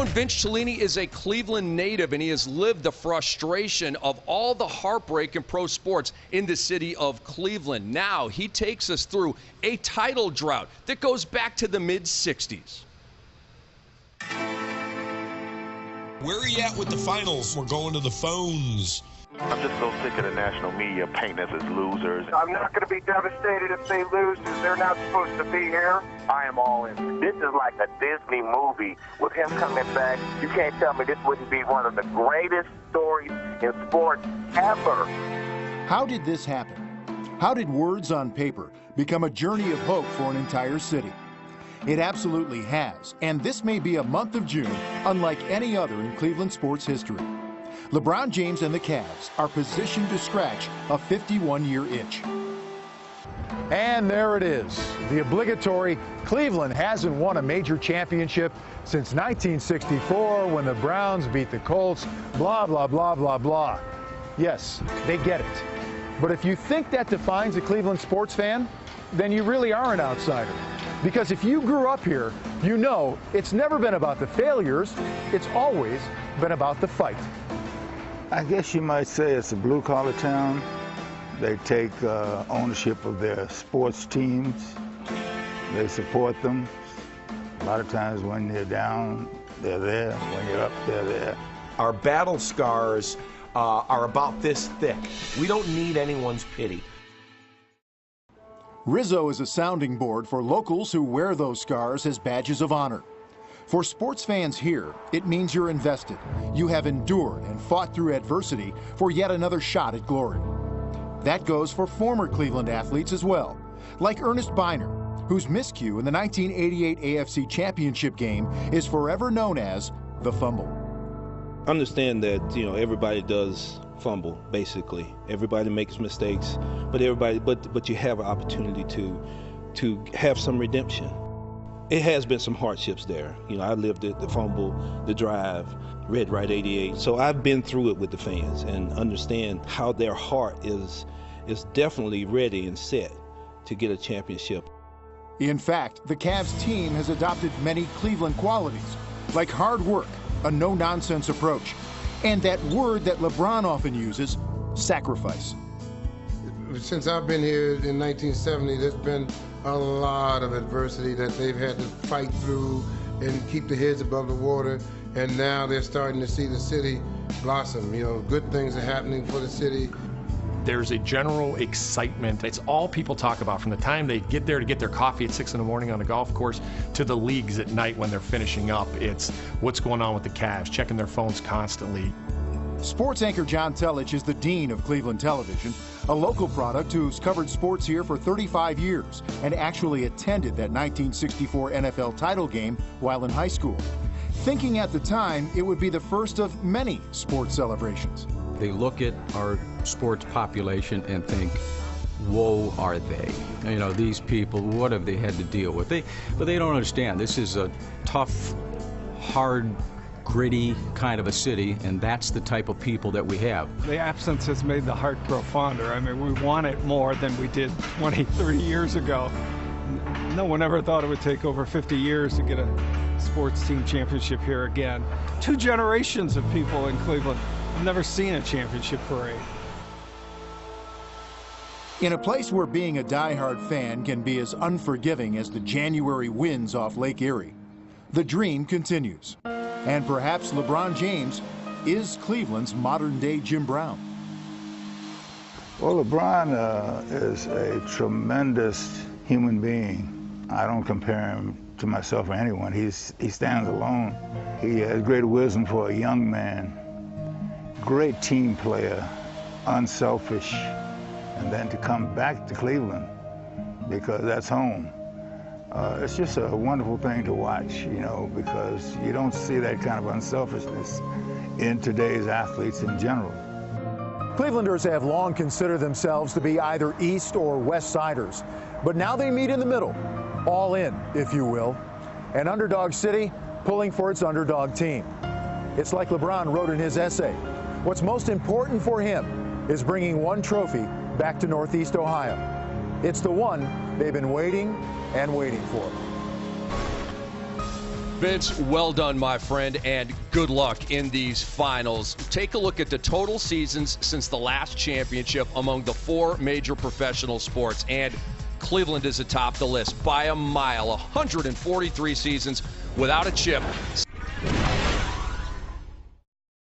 known, Vince Cellini is a Cleveland native, and he has lived the frustration of all the heartbreak in pro sports in the city of Cleveland. Now he takes us through a title drought that goes back to the mid-'60s. Where are you at with the finals? We're going to the phones. I'm just so sick of the national media painting us as losers. I'm not going to be devastated if they lose because they're not supposed to be here. I am all in. This is like a Disney movie with him coming back. You can't tell me this wouldn't be one of the greatest stories in sports ever. How did this happen? How did words on paper become a journey of hope for an entire city? It absolutely has, and this may be a month of June unlike any other in Cleveland sports history. LeBron James and the Cavs are positioned to scratch a 51-year itch. And there it is, the obligatory Cleveland hasn't won a major championship since 1964 when the Browns beat the Colts, blah, blah, blah, blah, blah. Yes, they get it. But if you think that defines a Cleveland sports fan, then you really are an outsider. Because if you grew up here, you know it's never been about the failures, it's always been about the fight. I guess you might say it's a blue-collar town. They take ownership of their sports teams. They support them. A lot of times when you're down, they're there. When you're up, they're there. Our battle scars are about this thick. We don't need anyone's pity. Rizzo is a sounding board for locals who wear those scars as badges of honor. For sports fans here, it means you're invested. You have endured and fought through adversity for yet another shot at glory. That goes for former Cleveland athletes as well, like Ernest Biner, whose miscue in the 1988 AFC Championship game is forever known as the fumble. Understand that, everybody does fumble, basically. Everybody makes mistakes, but you have an opportunity to have some redemption. It has been some hardships there. I lived it, the fumble, the drive, red right 88. So I've been through it with the fans and understand how their heart is definitely ready and set to get a championship. In fact, the Cavs team has adopted many Cleveland qualities, like hard work, a no-nonsense approach, and that word that LeBron often uses, sacrifice. Since I've been here in 1970, there's been a lot of adversity that they've had to fight through and keep their heads above the water, and now they're starting to see the city blossom. Good things are happening for the city. There's a general excitement. It's all people talk about from the time they get there to get their coffee at 6 in the morning on the golf course to the leagues at night when they're finishing up. It's what's going on with the Cavs, checking their phones constantly. Sports anchor John Telich is the dean of Cleveland Television, a local product who's covered sports here for 35 years and actually attended that 1964 NFL title game while in high school, thinking at the time it would be the first of many sports celebrations. They look at our sports population and think, woe are they. These people, what have they had to deal with? But they don't understand. This is a tough, hard, gritty kind of a city, and that's the type of people that we have. The absence has made the heart grow fonder. We want it more than we did 20, 30 years ago. No one ever thought it would take over 50 years to get a sports team championship here again. 2 generations of people in Cleveland have never seen a championship parade. In a place where being a diehard fan can be as unforgiving as the January winds off Lake Erie, the dream continues. And perhaps LeBron James is Cleveland's modern-day Jim Brown. Well, LeBron is a tremendous human being. I don't compare him to myself or anyone. He stands alone. He has great wisdom for a young man, great team player, unselfish, and then to come back to Cleveland because that's home. It's just a wonderful thing to watch, because you don't see that kind of unselfishness in today's athletes in general. Clevelanders have long considered themselves to be either East or West Siders, but now they meet in the middle, all in, if you will. An underdog city pulling for its underdog team. It's like LeBron wrote in his essay. What's most important for him is bringing one trophy back to Northeast Ohio. It's the one they've been waiting and waiting for. Vince, well done, my friend, and good luck in these finals. Take a look at the total seasons since the last championship among the 4 major professional sports, and Cleveland is atop the list by a mile. 143 seasons without a chip.